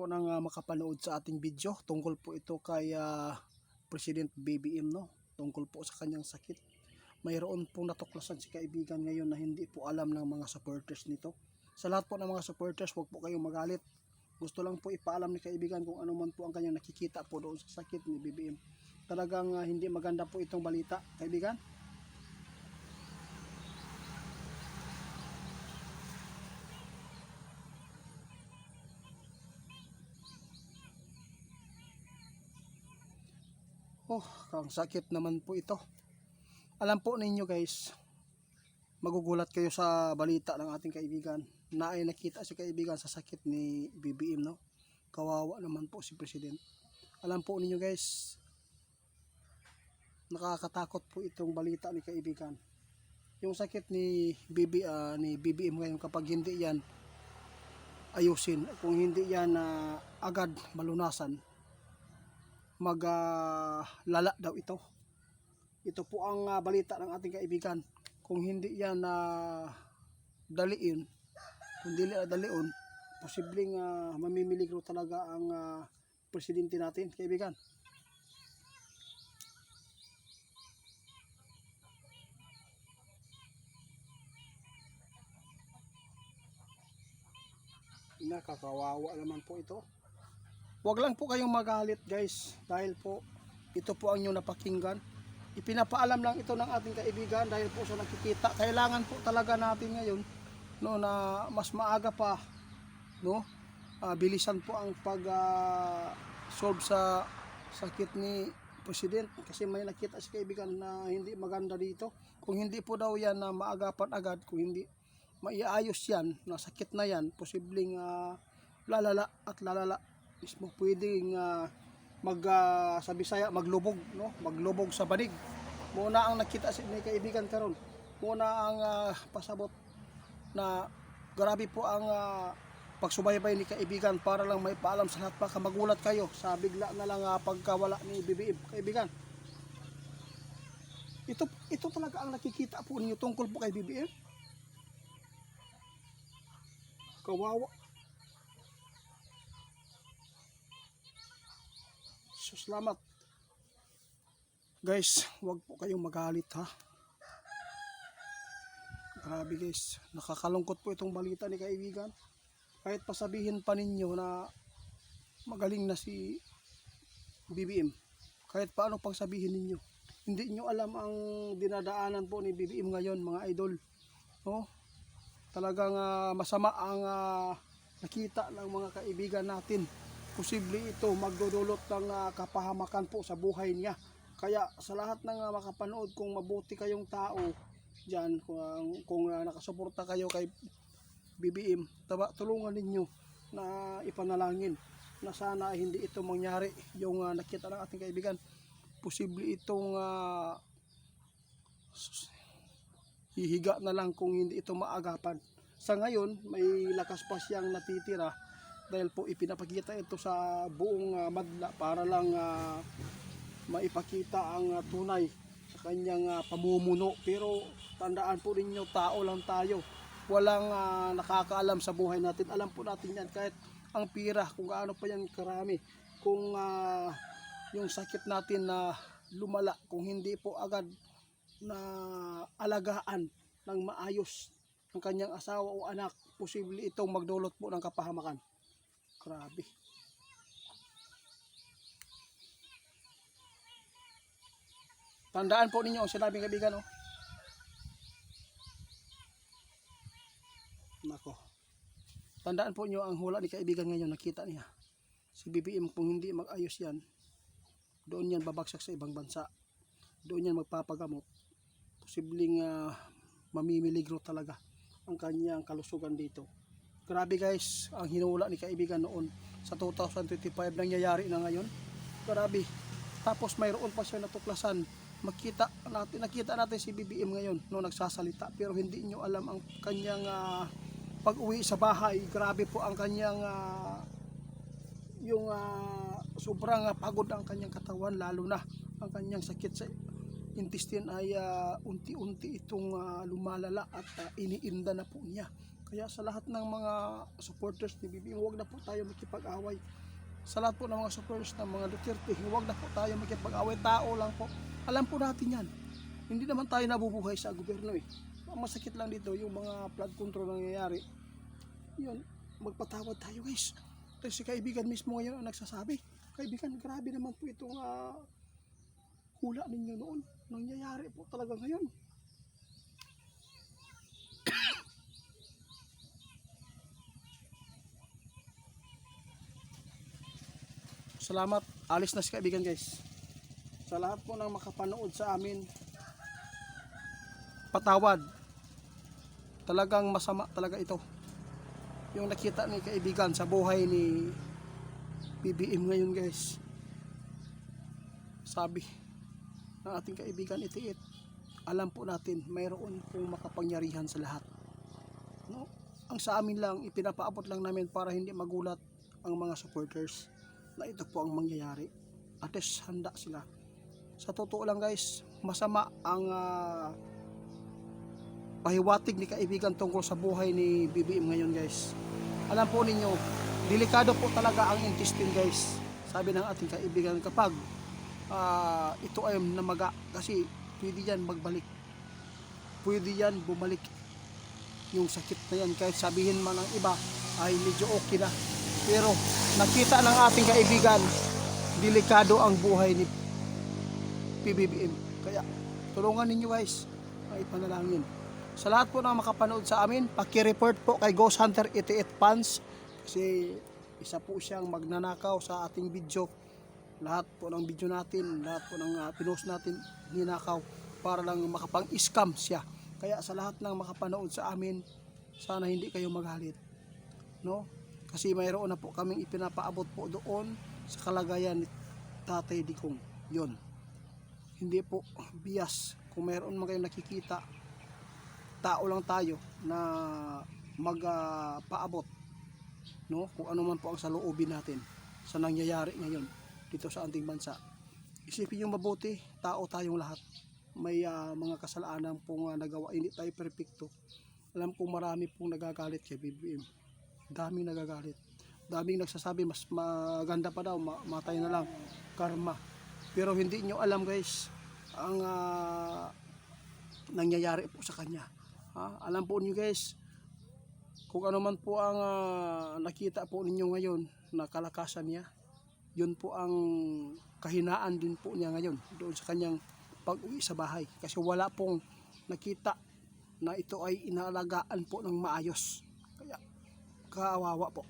po nang makapanood sa ating video. Tungkol po ito kay President BBM, no? Tungkol po sa kanyang sakit. Mayroon pong natuklasan si kaibigan ngayon na hindi po alam ng mga supporters nito. Sa lahat po ng mga supporters, huwag po kayong magalit. Gusto lang po ipaalam ni kaibigan kung ano man po ang kanyang nakikita po doon sa sakit ni BBM. Talagang hindi maganda po itong balita, kaibigan. Oh, ang sakit naman po ito. Alam po ninyo guys, magugulat kayo sa balita ng ating kaibigan na ay nakita si kaibigan sa sakit ni BBM, no? Kawawa naman po si President. Alam po ninyo guys, nakakatakot po itong balita ni kaibigan. Yung sakit ni BBM ngayon, kapag hindi yan ayusin, kung hindi yan agad malunasan, maglala daw ito. Ito po ang balita ng ating kaibigan. Kung hindi yan daliin, kung hindi daliin, posibleng mamimiligro talaga ang presidente natin, kaibigan. Nakakawawa naman po ito. Huwag lang po kayong magalit guys, dahil po ito po ang inyong napakinggan. Ipinapaalam lang ito ng ating kaibigan dahil po sa nakikita. Kailangan po talaga natin ngayon, no, na mas maaga pa, no, bilisan po ang pag solve sa sakit ni President, kasi may nakita si kaibigan na hindi maganda dito. Kung hindi po daw yan na maagapan agad, kung hindi maiayos yan na sakit na yan, posibleng lalala at lalala mismo. Pwedeng sa Bisaya maglubog, no? Maglubog sa banig. Muna ang nakita si may kaibigan karon. Muna ang pasabot na grabe po ang pagsubaybay ni kaibigan para lang may paalam sa lahat. Baka magulat kayo sa bigla na lang pagkawala ni BBM, kaibigan. Ito talaga ang nakikita po ninyo tungkol po kay BBM. Kawawa. So, salamat. Guys, huwag po kayong magalit ha. Grabe guys, nakakalungkot po itong balita ni kaibigan. Kahit pasabihin pa ninyo na magaling na si BBM, kahit paano pang sabihin ninyo, hindi nyo alam ang dinadaanan po ni BBM ngayon, mga idol, no? Talagang masama ang nakita ng mga kaibigan natin. Posible ito magdudulot ng kapahamakan po sa buhay niya. Kaya sa lahat ng makapanood, kung mabuti kayong tao dyan, kung nakasuporta kayo kay BBM, tulungan ninyo na ipanalangin na sana hindi ito mangyari. Yung nakita ng ating kaibigan, posible itong hihiga na lang kung hindi ito maagapan. Sa ngayon, may lakas pa siyang natitira dahil po ipinapakita ito sa buong madla para lang maipakita ang tunay sa kanyang pamumuno. Pero tandaan po ninyo, tao lang tayo. Walang nakakaalam sa buhay natin. Alam po natin yan, kahit ang pira, kung gaano pa yan karami. Kung yung sakit natin na lumala, kung hindi po agad na alagaan ng maayos ng kanyang asawa o anak, posible itong magdulot po ng kapahamakan. Grabe. Tandaan po ninyo ang sinabing kaibigan, oh. Nako. Tandaan po niyo ang hula ni kaibigan ngayon, nakita niya. Si BBM, kung hindi mag-ayos yan, doon yan babagsak sa ibang bansa. Doon yan magpapagamot. Posibleng mamimiligro talaga ang kanyang kalusugan dito. Grabe guys, ang hinula ni kaibigan noon sa 2025 nangyayari na ngayon. Grabe. Tapos mayroon pa siya natuklasan. Nakita natin si BBM ngayon no, nagsasalita, pero hindi nyo alam ang kanyang pag-uwi sa bahay. Grabe po ang kanyang sobrang pagod ang kanyang katawan, lalo na ang kanyang sakit sa intestine ay unti-unti itong lumalala at iniinda na po niya. Kaya sa lahat ng mga supporters ni BBM, huwag na po tayo makipag-away. Sa lahat po ng mga supporters ng mga Duterte, huwag na po tayo makipag-away. Tao lang po. Alam po natin yan. Hindi naman tayo nabubuhay sa gobyerno eh. Ang masakit lang dito, yung mga flood control na nangyayari. Yun, magpatawad tayo guys. Kasi si kaibigan mismo ngayon ang nagsasabi. Kaibigan, grabe naman po itong hula ninyo noon. Nangyayari po talaga ngayon. Salamat. Alis na si kaibigan guys. Sa lahat po ng makapanood sa amin, patawad. Talagang masama talaga ito. Yung nakita ni kaibigan sa buhay ni BBM ngayon guys. Sabi ng ating kaibigan itiit, alam po natin mayroon pong makapangyarihan sa lahat. No? Ang sa amin lang, ipinapaabot lang namin para hindi magulat ang mga supporters na ito po ang mangyayari. At least handa sila. Sa totoo lang guys, masama ang pahiwatig ni kaibigan tungkol sa buhay ni BBM ngayon guys. Alam po ninyo, delikado po talaga ang intestine guys. Sabi ng ating kaibigan, kapag ito ay namaga, kasi pwede yan magbalik. Pwede yan bumalik yung sakit na yan. Kahit sabihin man ng iba ay medyo okay na. Pero nakita ng ating kaibigan, delikado ang buhay ni PBBM. Kaya tulungan ninyo guys, ay panalangin. Sa lahat po na makapanood sa amin, paki-report po kay Ghost Hunter 88 Fans kasi isa po siyang magnanakaw sa ating video. Lahat po ng video natin, lahat po ng pinost natin, ninakaw para lang makapang-scam siya. Kaya sa lahat ng makapanood sa amin, sana hindi kayo magalit. No? Kasi mayroon na po kaming ipinapaabot po doon sa kalagayan ni Tatay Digong. Yun. Hindi po bias. Kung mayroon man kayong nakikita, tao lang tayo na magpaabot, no? Kung ano man po ang saloobin natin sa nangyayari ngayon dito sa ating bansa. Isipin yung mabuti, tao tayong lahat. May mga kasalanan pong nagawa, hindi tayo perpekto. Alam kong marami pong nagagalit kay BBM. Daming nagagalit. Daming nagsasabi mas maganda pa daw, matay na lang, karma. Pero hindi nyo alam guys, ang nangyayari po sa kanya. Alam po niyo guys, kung ano man po ang nakita po ninyo ngayon na kalakasan niya, yun po ang kahinaan din po niya ngayon doon sa kanyang pag-uwi sa bahay. Kasi wala pong nakita na ito ay inaalagaan po ng maayos. Kaya kawawa po.